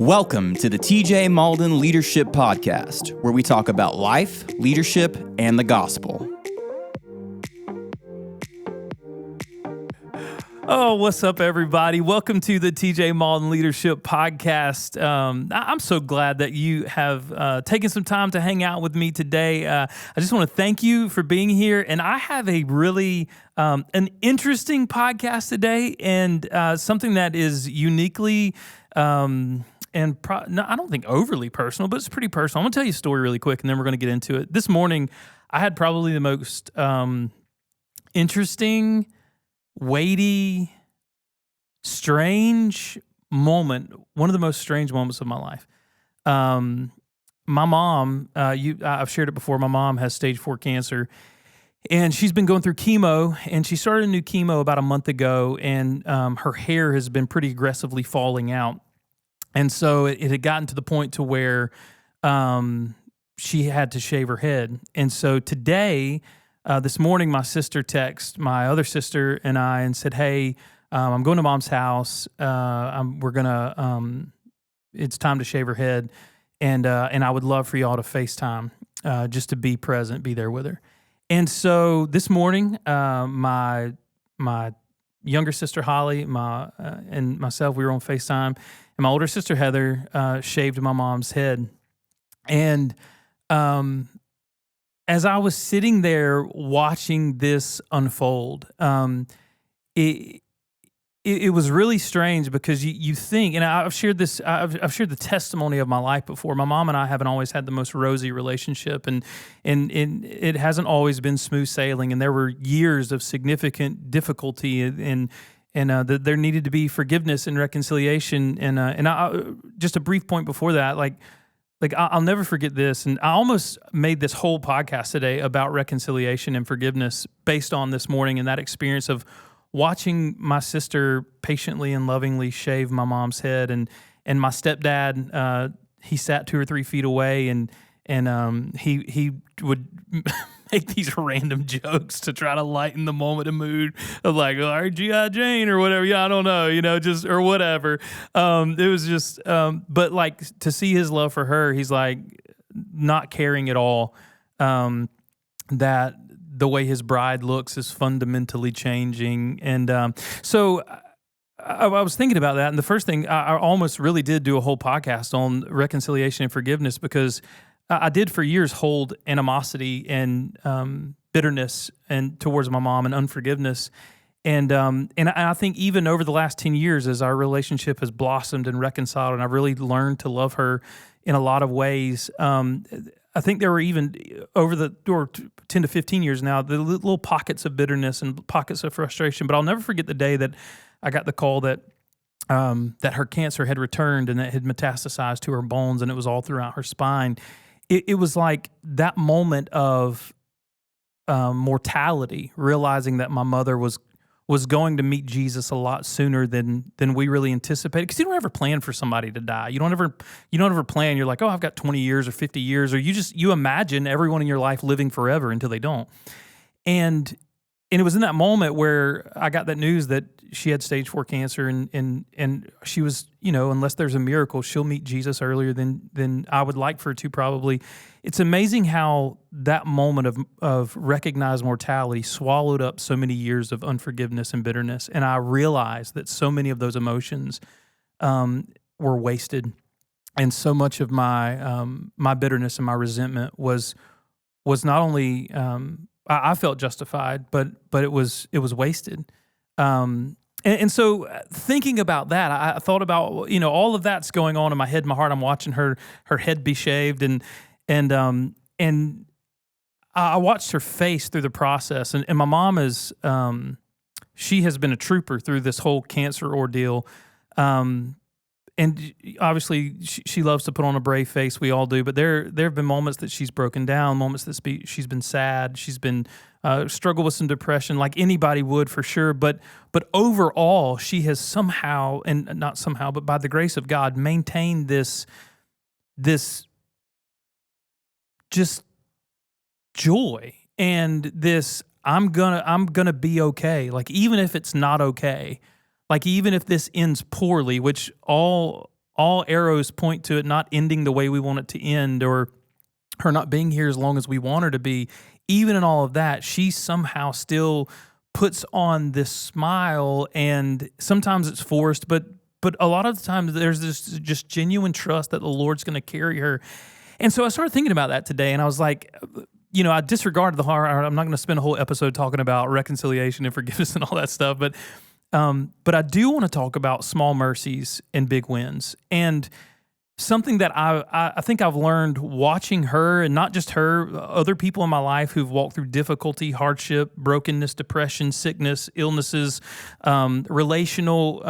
Welcome to the TJ Malden Leadership Podcast, where we talk about life, leadership, and the gospel. Oh, what's up, everybody? Welcome to the TJ Malden Leadership Podcast. I'm so glad that you have taken some time to hang out with me today. I just want to thank you for being here. And I have a really an interesting podcast today, and something that is uniquely I don't think overly personal, but it's pretty personal. I'm going to tell you a story really quick, and then we're going to get into it. This morning, I had probably the most interesting, weighty, strange moment, one of the most strange moments of my life. My mom, I've shared it before, my mom has stage 4 cancer, and she's been going through chemo, and she started a new chemo about a month ago, and her hair has been pretty aggressively falling out. And so it had gotten to the point to where she had to shave her head. And so today, this morning, my sister texted my other sister and I and said, "Hey, I'm going to Mom's house. It's time to shave her head, and I would love for y'all to FaceTime just to be present, be there with her." And so this morning, my younger sister Holly, and myself, we were on FaceTime, and my older sister Heather shaved my mom's head. And as I was sitting there watching this unfold, it was really strange because you think, and I've shared this, I've shared the testimony of my life before. My mom and I haven't always had the most rosy relationship, and it hasn't always been smooth sailing, and there were years of significant difficulty, and there needed to be forgiveness and reconciliation, and I, just a brief point before that, like I'll never forget this, and I almost made this whole podcast today about reconciliation and forgiveness based on this morning and that experience of watching my sister patiently and lovingly shave my mom's head, and my stepdad, he sat 2 or 3 feet away, and he would make these random jokes to try to lighten the moment of mood of like, all right, G.I. Jane or whatever. Yeah, I don't know, just, or whatever. It was just, but like to see his love for her, he's like not caring at all that the way his bride looks is fundamentally changing. And so I was thinking about that. And the first thing, I almost really did do a whole podcast on reconciliation and forgiveness, because I did for years hold animosity and bitterness and towards my mom and unforgiveness. And I think even over the last 10 years, as our relationship has blossomed and reconciled, and I've really learned to love her in a lot of ways, I think there were even over the 10 to 15 years now, the little pockets of bitterness and pockets of frustration. But I'll never forget the day that I got the call that her cancer had returned and that had metastasized to her bones, and it was all throughout her spine. It was like that moment of mortality, realizing that my mother was going to meet Jesus a lot sooner than we really anticipated. Because you don't ever plan for somebody to die. You don't ever plan. You're like, oh, I've got 20 years or 50 years, or you imagine everyone in your life living forever until they don't. And it was in that moment where I got that news that she had stage 4 cancer, and she was, unless there's a miracle, she'll meet Jesus earlier than I would like for her to probably. It's amazing how that moment of recognized mortality swallowed up so many years of unforgiveness and bitterness. And I realized that so many of those emotions were wasted, and so much of my bitterness and my resentment was not only I felt justified, but it was wasted. And so thinking about that, I thought about, all of that's going on in my head, in my heart. I'm watching her head be shaved, and I watched her face through the process. And my mom is, she has been a trooper through this whole cancer ordeal. And obviously, she loves to put on a brave face. We all do. But there have been moments that she's broken down, moments that she's been sad. She's been struggled with some depression, like anybody would for sure. But overall, she has somehow, and not somehow, but by the grace of God, maintained this just joy and this I'm gonna be okay. Like even if it's not okay. Like, even if this ends poorly, which all all arrows point to it not ending the way we want it to end, or her not being here as long as we want her to be. Even in all of that, she somehow still puts on this smile, and sometimes it's forced, but a lot of the times there's this just genuine trust that the Lord's going to carry her. And so I started thinking about that today, and I was like, I disregarded the heart. I'm not going to spend a whole episode talking about reconciliation and forgiveness and all that stuff, but I do want to talk about small mercies and big wins. And something that I think I've learned watching her, and not just her, other people in my life who've walked through difficulty, hardship, brokenness, depression, sickness, illnesses, relational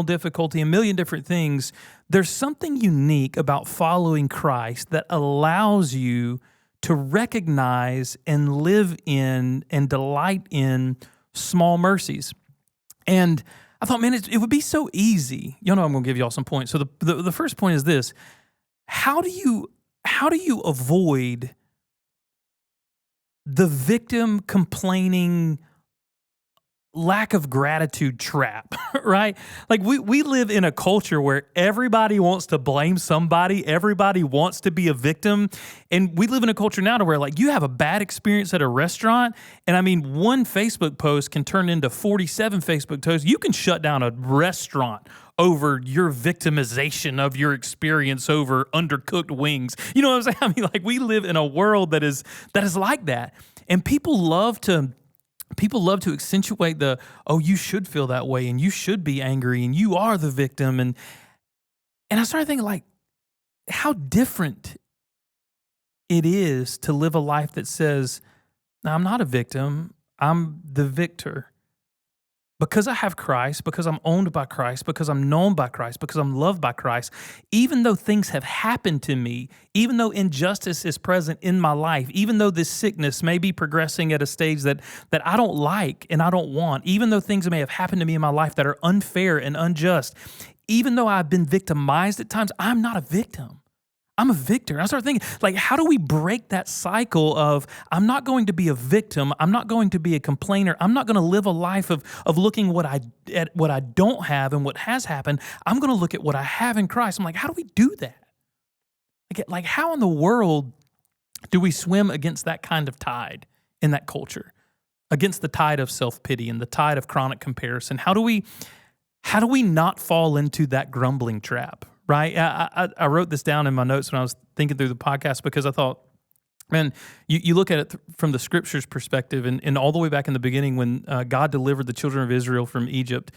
difficulty, a million different things. There's something unique about following Christ that allows you to recognize and live in and delight in small mercies. And I thought, man, it would be so easy. I'm going to give y'all some points. So the first point is this: how do you avoid the victim complaining, lack of gratitude trap, right? Like we live in a culture where everybody wants to blame somebody, everybody wants to be a victim, and we live in a culture now to where like you have a bad experience at a restaurant, and I mean one Facebook post can turn into 47 Facebook posts. You can shut down a restaurant over your victimization of your experience over undercooked wings. You know what I'm saying? I mean, like we live in a world that is like that, and people love to accentuate you should feel that way, and you should be angry, and you are the victim. And I started thinking, like, how different it is to live a life that says, no, I'm not a victim, I'm the victor. Because I have Christ, because I'm owned by Christ, because I'm known by Christ, because I'm loved by Christ, even though things have happened to me, even though injustice is present in my life, even though this sickness may be progressing at a stage that I don't like and I don't want, even though things may have happened to me in my life that are unfair and unjust, even though I've been victimized at times, I'm not a victim. I'm a victor. And I started thinking, like, how do we break that cycle of I'm not going to be a victim, I'm not going to be a complainer, I'm not going to live a life of looking at what I don't have and what has happened. I'm going to look at what I have in Christ. I'm like, how do we do that? Like how in the world do we swim against that kind of tide in that culture, against the tide of self-pity and the tide of chronic comparison? How do we not fall into that grumbling trap? Right? I wrote this down in my notes when I was thinking through the podcast, because I thought, man, you look at it from the scriptures perspective, and all the way back in the beginning when God delivered the children of Israel from Egypt,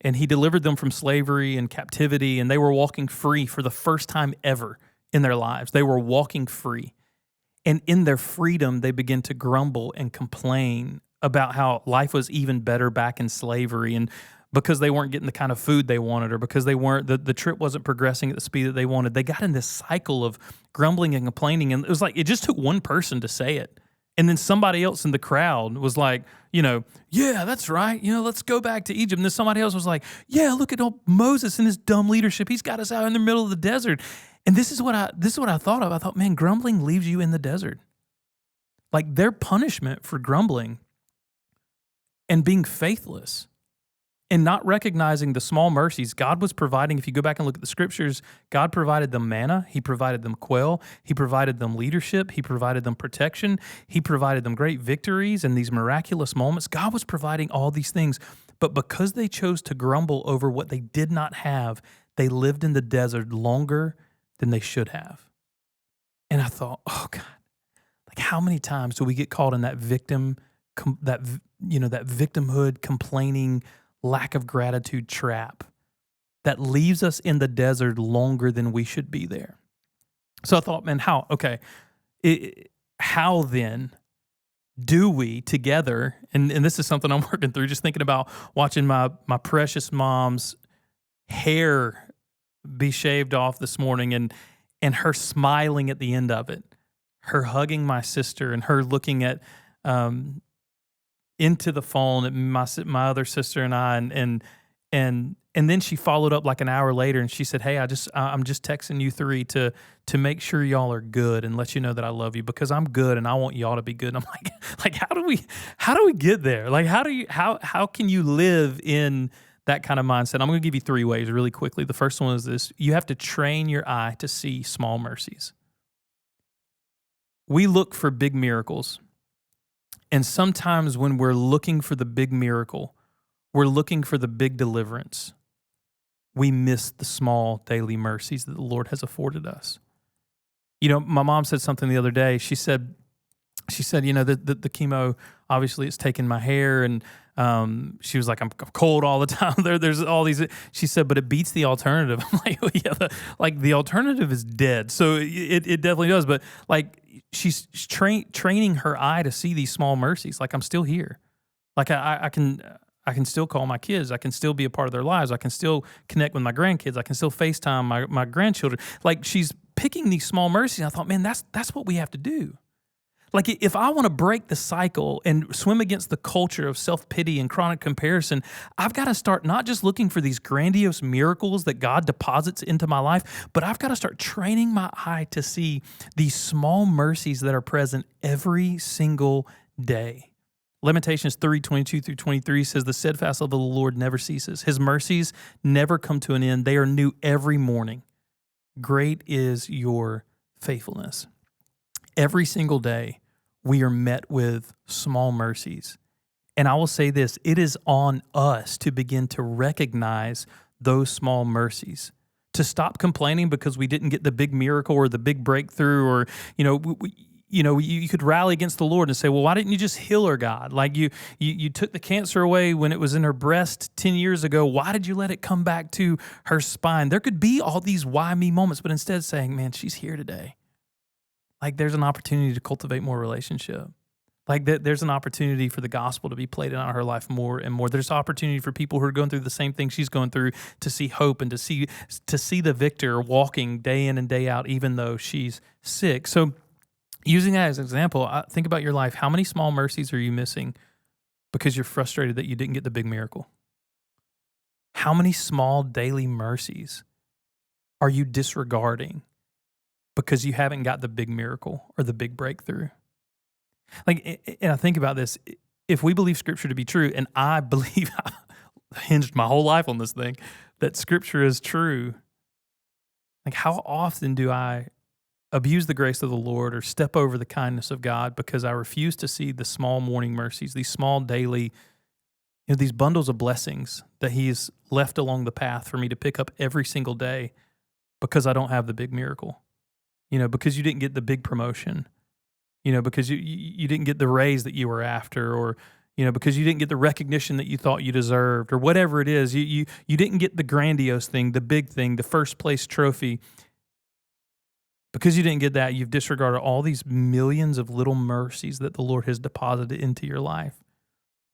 and he delivered them from slavery and captivity, and they were walking free for the first time ever in their lives. They were walking free. And in their freedom, they began to grumble and complain about how life was even better back in slavery, and because they weren't getting the kind of food they wanted, or because they weren't the trip wasn't progressing at the speed that they wanted. They got in this cycle of grumbling and complaining, and it was like it just took one person to say it, and then somebody else in the crowd was like, yeah, that's right, let's go back to Egypt. And then somebody else was like, yeah, look at old Moses and his dumb leadership. He's got us out in the middle of the desert. And this is what I thought of. I thought, man, grumbling leaves you in the desert. Like their punishment for grumbling and being faithless and not recognizing the small mercies God was providing. If you go back and look at the scriptures, God provided them manna. He provided them quail. He provided them leadership. He provided them protection. He provided them great victories and these miraculous moments. God was providing all these things. But because they chose to grumble over what they did not have, they lived in the desert longer than they should have. And I thought, oh God, like how many times do we get caught in that that victimhood, complaining, lack of gratitude trap that leaves us in the desert longer than we should be there? So I thought, man, how then do we together, and this is something I'm working through, just thinking about watching my precious mom's hair be shaved off this morning, and her smiling at the end of it, her hugging my sister, and her looking at into the phone at my other sister and I, and then she followed up like an hour later, and she said, "Hey, I'm just texting you three to make sure y'all are good and let you know that I love you, because I'm good and I want y'all to be good." And I'm like, how do we get there? Like, how can you live in that kind of mindset, I'm going to give you 3 ways really quickly. The first one is this: you have to train your eye to see small mercies. We look for big miracles. And sometimes when we're looking for the big miracle, we're looking for the big deliverance, we miss the small daily mercies that the Lord has afforded us. You know, my mom said something the other day. She said, you know, the chemo, obviously it's taken my hair, and she was like, I'm cold all the time. There's all these. She said, but it beats the alternative. I'm like, well, yeah, the alternative is dead. So it definitely does. But like, she's training her eye to see these small mercies. Like, I'm still here. Like I can still call my kids. I can still be a part of their lives. I can still connect with my grandkids. I can still FaceTime my grandchildren. Like, she's picking these small mercies. I thought, man, that's what we have to do. Like, if I want to break the cycle and swim against the culture of self-pity and chronic comparison, I've got to start not just looking for these grandiose miracles that God deposits into my life, but I've got to start training my eye to see these small mercies that are present every single day. Lamentations 3:22-23 says, the steadfast love of the Lord never ceases. His mercies never come to an end. They are new every morning. Great is your faithfulness. Every single day, we are met with small mercies. And I will say this: it is on us to begin to recognize those small mercies, to stop complaining because we didn't get the big miracle or the big breakthrough, or, you could rally against the Lord and say, well, why didn't you just heal her, God? Like, you took the cancer away when it was in her breast 10 years ago. Why did you let it come back to her spine? There could be all these why me moments, but instead saying, man, she's here today. Like, there's an opportunity to cultivate more relationship. Like, there's an opportunity for the gospel to be played out in her life more and more. There's opportunity for people who are going through the same thing she's going through to see hope and to see the victor walking day in and day out, even though she's sick. So, using that as an example, think about your life. How many small mercies are you missing because you're frustrated that you didn't get the big miracle? How many small daily mercies are you disregarding because you haven't got the big miracle or the big breakthrough? Like, and I think about this: if we believe Scripture to be true, and I believe, I hinged my whole life on this thing, that Scripture is true, like, how often do I abuse the grace of the Lord or step over the kindness of God because I refuse to see the small morning mercies, these small daily, these bundles of blessings that He's left along the path for me to pick up every single day because I don't have the big miracle? Because you didn't get the big promotion, because you didn't get the raise that you were after, or, because you didn't get the recognition that you thought you deserved, or whatever it is. You didn't get the grandiose thing, the big thing, the first place trophy. Because you didn't get that, you've disregarded all these millions of little mercies that the Lord has deposited into your life.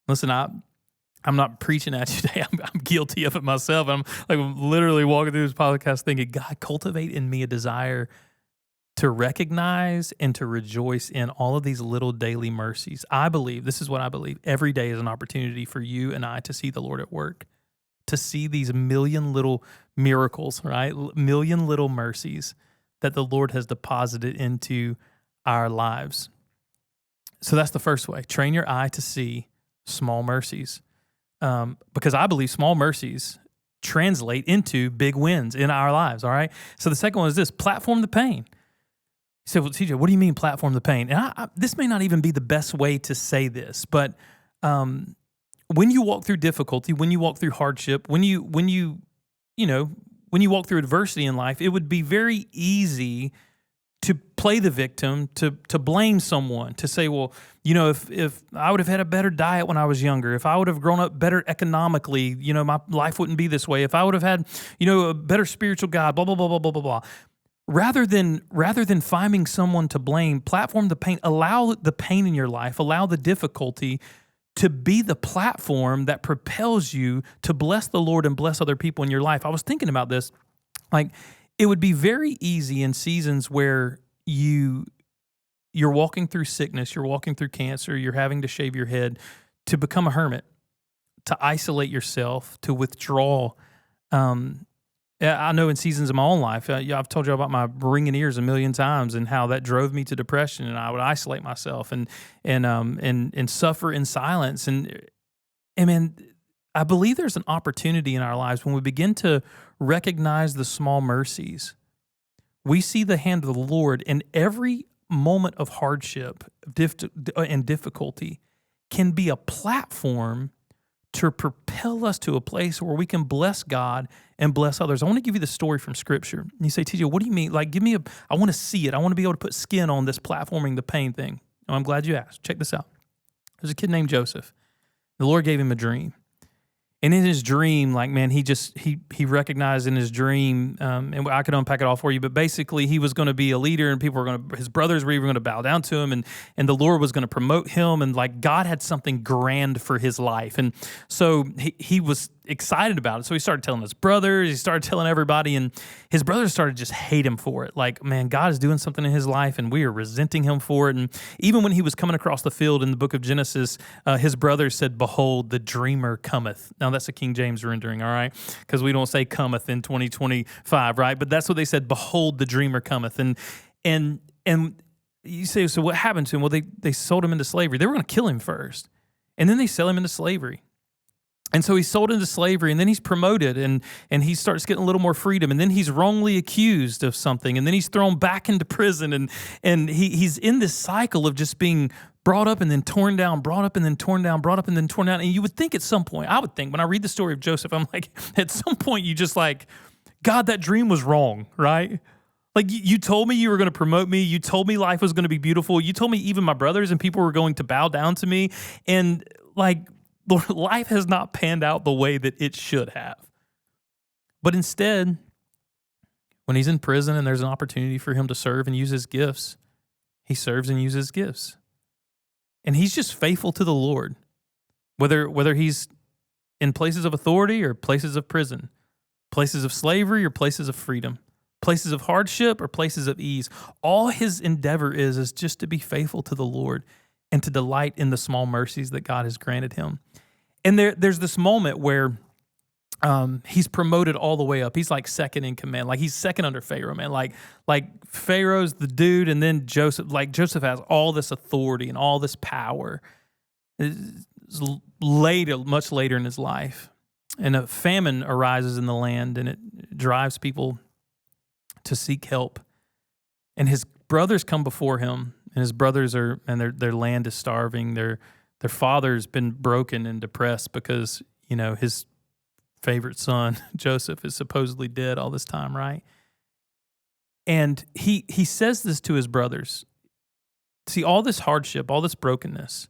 Listen, I'm not preaching at you today. I'm guilty of it myself. I'm literally walking through this podcast thinking, God, cultivate in me a desire to recognize and to rejoice in all of these little daily mercies. This is what I believe: every day is an opportunity for you and I to see the Lord at work, to see these million little miracles, right? Million little mercies that the Lord has deposited into our lives. So that's the first way. Train your eye to see small mercies, because I believe small mercies translate into big wins in our lives, all right? So the second one is this: platform the pain. You say, well, TJ, what do you mean platform the pain? And this may not even be the best way to say this, but when you walk through difficulty, when you walk through hardship, when you walk through adversity in life, it would be very easy to play the victim, to blame someone, to say, well, if I would have had a better diet when I was younger, if I would have grown up better economically, my life wouldn't be this way. If I would have had, a better spiritual God, blah, blah, blah, blah, blah, blah, blah. Rather than finding someone to blame, platform the pain. Allow the pain in your life, allow the difficulty to be the platform that propels you to bless the Lord and bless other people in your life. I was thinking about this. Like, it would be very easy in seasons where you're walking through sickness, you're walking through cancer, you're having to shave your head, to become a hermit, to isolate yourself, to withdraw. I know in seasons of my own life, I've told you about my ringing ears a million times and how that drove me to depression, and I would isolate myself and suffer in silence. And man, I believe there's an opportunity in our lives when we begin to recognize the small mercies. We see the hand of the Lord in every moment of hardship and difficulty can be a platform to propel us to a place where we can bless God and bless others. I want to give you the story from Scripture. And you say, TJ, what do you mean? Like, I want to see it. I want to be able to put skin on this platforming the pain thing. Oh, I'm glad you asked. Check this out. There's a kid named Joseph. The Lord gave him a dream. And in his dream, like, man, he recognized in his dream, and I could unpack it all for you, but basically he was going to be a leader, and his brothers were even going to bow down to him, and the Lord was going to promote him, and like God had something grand for his life. And so he was excited about it. So he started telling his brothers, he started telling everybody, and his brothers started to just hate him for it. Like, man, God is doing something in his life, and we are resenting him for it. And even when he was coming across the field in the book of Genesis, his brothers said, "Behold, the dreamer cometh." Now, that's a King James rendering, all right? Because we don't say cometh in 2025, right? But that's what they said, "Behold, the dreamer cometh." And you say, so what happened to him? Well, they sold him into slavery. They were going to kill him first, and then they sell him into slavery. And so he's sold into slavery, and then he's promoted, and he starts getting a little more freedom, and then he's wrongly accused of something, and then he's thrown back into prison, and he's in this cycle of just being brought up and then torn down, brought up and then torn down, brought up and then torn down. And you would think at some point, I would think, when I read the story of Joseph, I'm like, at some point you just like, God, that dream was wrong, right? Like, you told me you were going to promote me. You told me life was going to be beautiful. You told me even my brothers and people were going to bow down to me. And like, Lord, life has not panned out the way that it should have. But instead, when he's in prison and there's an opportunity for him to serve and use his gifts, he serves and uses gifts. And he's just faithful to the Lord, whether he's in places of authority or places of prison, places of slavery or places of freedom, places of hardship or places of ease. All his endeavor is just to be faithful to the Lord and to delight in the small mercies that God has granted him. And there's this moment where he's promoted all the way up. He's like second in command. Like, he's second under Pharaoh, man. Like Pharaoh's the dude, and then Joseph has all this authority and all this power. It's much later in his life. And a famine arises in the land, and it drives people to seek help. And his brothers come before him, and his brothers their land is starving. Their father's been broken and depressed because, his favorite son, Joseph, is supposedly dead all this time, right? And he says this to his brothers. See, all this hardship, all this brokenness,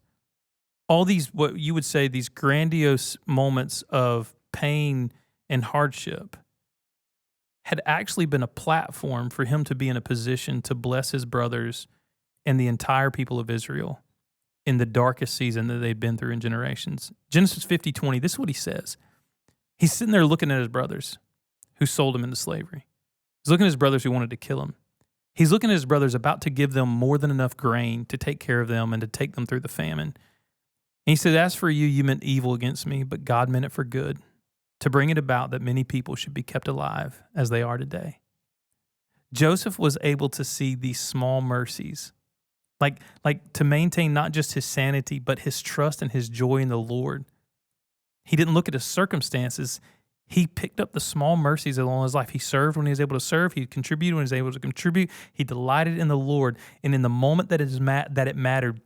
all these, what you would say, these grandiose moments of pain and hardship had actually been a platform for him to be in a position to bless his brothers and the entire people of Israel in the darkest season that they'd been through in generations. Genesis 50:20, this is what he says. He's sitting there looking at his brothers who sold him into slavery. He's looking at his brothers who wanted to kill him. He's looking at his brothers about to give them more than enough grain to take care of them and to take them through the famine. And he said, "As for you, you meant evil against me, but God meant it for good, to bring it about that many people should be kept alive as they are today." Joseph was able to see these small mercies, like to maintain not just his sanity, but his trust and his joy in the Lord. He didn't look at his circumstances. He picked up the small mercies along his life. He served when he was able to serve. He contributed when he was able to contribute. He delighted in the Lord. And in the moment that it mattered,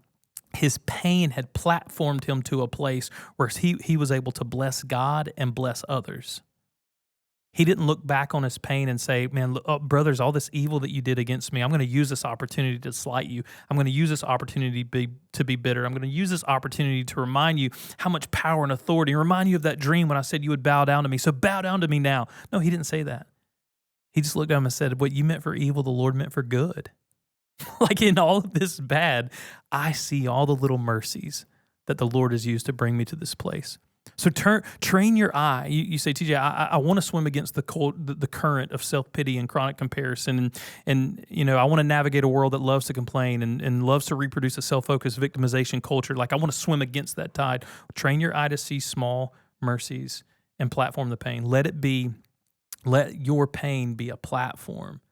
his pain had platformed him to a place where he was able to bless God and bless others. He didn't look back on his pain and say, "Man, look, brothers, all this evil that you did against me, I'm going to use this opportunity to slight you. I'm going to use this opportunity to be bitter. I'm going to use this opportunity to remind you how much power and authority, and remind you of that dream when I said you would bow down to me. So bow down to me now." No, he didn't say that. He just looked at him and said, "What you meant for evil, the Lord meant for good." Like, in all of this bad, I see all the little mercies that the Lord has used to bring me to this place. So train your eye. You say, TJ, I want to swim against the current of self-pity and chronic comparison. And I want to navigate a world that loves to complain and loves to reproduce a self-focused victimization culture. Like, I want to swim against that tide. Train your eye to see small mercies and platform the pain. Let your pain be a platform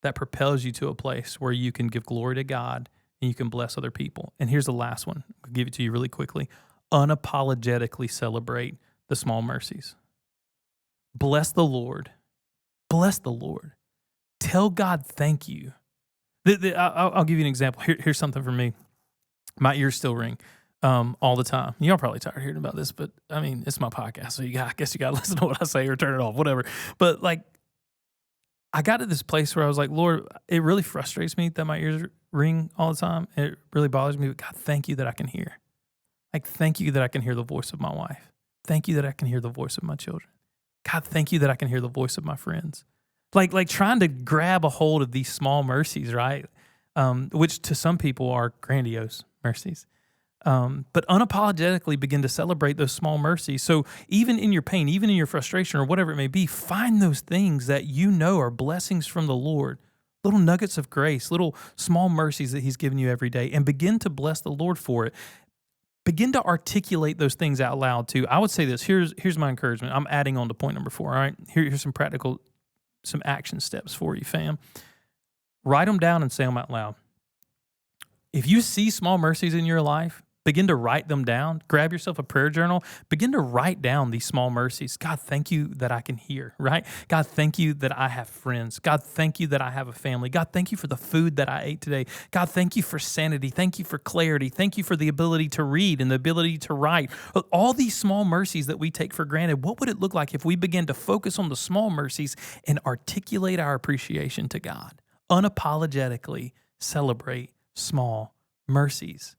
that propels you to a place where you can give glory to God and you can bless other people. And here's the last one. I'll give it to you really quickly. Unapologetically celebrate the small mercies. Bless the Lord. Bless the Lord. Tell God thank you. I'll give you an example. Here's something for me. My ears still ring all the time. Y'all probably tired of hearing about this, but I mean, it's my podcast, so I guess you got to listen to what I say or turn it off, whatever. But like, I got to this place where I was like, Lord, it really frustrates me that my ears ring all the time. It really bothers me, but God, thank you that I can hear. Like, thank you that I can hear the voice of my wife. Thank you that I can hear the voice of my children. God, thank you that I can hear the voice of my friends. Like trying to grab a hold of these small mercies, right? Which to some people are grandiose mercies. But unapologetically begin to celebrate those small mercies. So even in your pain, even in your frustration or whatever it may be, find those things that you know are blessings from the Lord, little nuggets of grace, little small mercies that he's given you every day, and begin to bless the Lord for it. Begin to articulate those things out loud too. I would say this, here's my encouragement. I'm adding on to point number 4, all right? Here's some action steps for you, fam. Write them down and say them out loud. If you see small mercies in your life, begin to write them down. Grab yourself a prayer journal. Begin to write down these small mercies. God, thank you that I can hear, right? God, thank you that I have friends. God, thank you that I have a family. God, thank you for the food that I ate today. God, thank you for sanity. Thank you for clarity. Thank you for the ability to read and the ability to write. All these small mercies that we take for granted, what would it look like if we began to focus on the small mercies and articulate our appreciation to God? Unapologetically celebrate small mercies.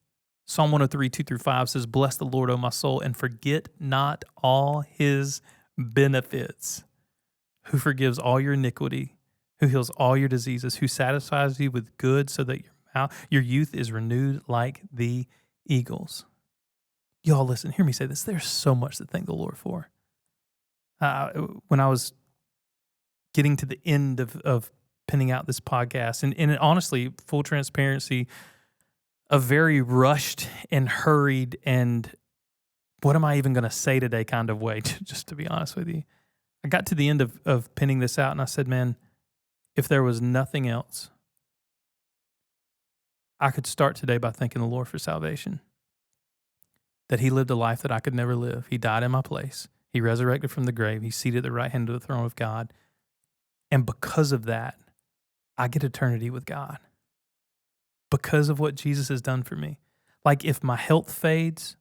Psalm 103, 2-5 says, bless the Lord, O my soul, and forget not all his benefits, who forgives all your iniquity, who heals all your diseases, who satisfies you with good so that your youth is renewed like the eagles. Y'all listen, hear me say this. There's so much to thank the Lord for. When I was getting to the end of penning out this podcast, and honestly, full transparency, a very rushed and hurried and what am I even going to say today kind of way, just to be honest with you. I got to the end of penning this out and I said, man, if there was nothing else, I could start today by thanking the Lord for salvation. That he lived a life that I could never live. He died in my place. He resurrected from the grave. He's seated at the right hand of the throne of God. And because of that, I get eternity with God. Because of what Jesus has done for me. Like if my health fades,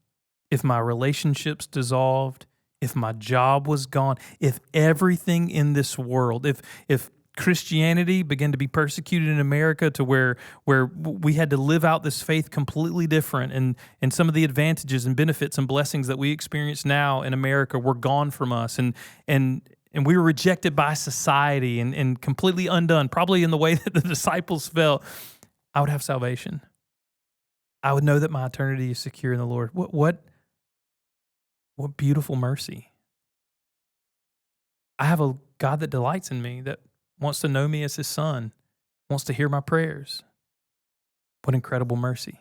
if my relationships dissolved, if my job was gone, if everything in this world, if Christianity began to be persecuted in America to where we had to live out this faith completely different and some of the advantages and benefits and blessings that we experience now in America were gone from us and we were rejected by society and completely undone, probably in the way that the disciples felt, I would have salvation. I would know that my eternity is secure in the Lord. What beautiful mercy. I have a God that delights in me, that wants to know me as his son, wants to hear my prayers. What incredible mercy.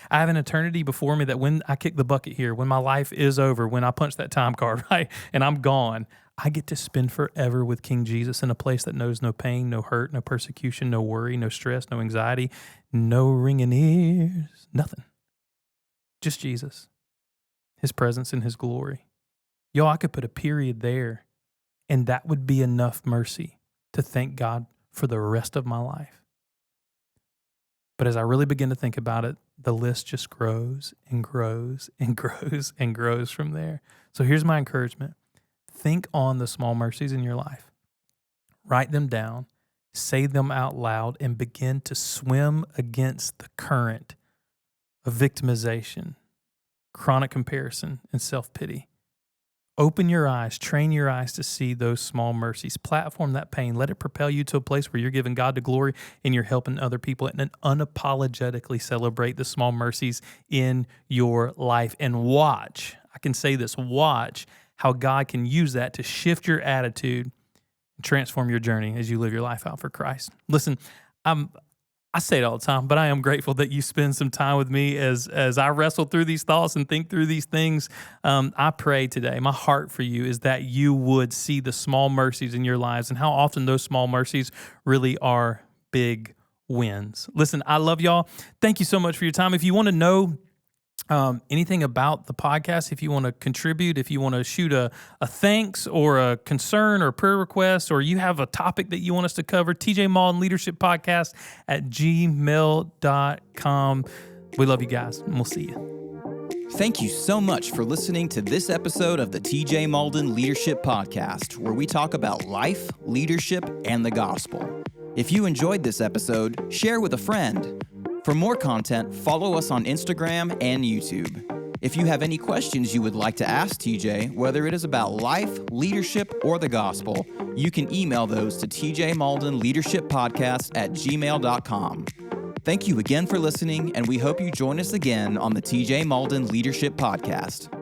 I have an eternity before me that when I kick the bucket here, when my life is over, when I punch that time card, right, and I'm gone, I get to spend forever with King Jesus in a place that knows no pain, no hurt, no persecution, no worry, no stress, no anxiety, no ringing ears, nothing. Just Jesus, his presence and his glory. Y'all, I could put a period there, and that would be enough mercy to thank God for the rest of my life. But as I really begin to think about it, the list just grows and grows and grows and grows from there. So here's my encouragement. Think on the small mercies in your life. Write them down, say them out loud, and begin to swim against the current of victimization, chronic comparison, and self-pity. Open your eyes, train your eyes to see those small mercies. Platform that pain. Let it propel you to a place where you're giving God the glory and you're helping other people, and then unapologetically celebrate the small mercies in your life. And watch, I can say this, watch how God can use that to shift your attitude and transform your journey as you live your life out for Christ. Listen, I say it all the time, but I am grateful that you spend some time with me as I wrestle through these thoughts and think through these things. I pray today, my heart for you is that you would see the small mercies in your lives and how often those small mercies really are big wins. Listen, I love y'all. Thank you so much for your time. If you want to know anything about the podcast, if you want to contribute, if you want to shoot a thanks or a concern or prayer request, or you have a topic that you want us to cover, TJ Malden Leadership Podcast at gmail.com. We love you guys, and we'll see you. Thank you so much for listening to this episode of the TJ Malden Leadership Podcast, where we talk about life, leadership, and the gospel. If you enjoyed this episode, share with a friend. For more content, follow us on Instagram and YouTube. If you have any questions you would like to ask TJ, whether it is about life, leadership, or the gospel, you can email those to tjmaldenleadershippodcast@gmail.com. Thank you again for listening, and we hope you join us again on the TJ Malden Leadership Podcast.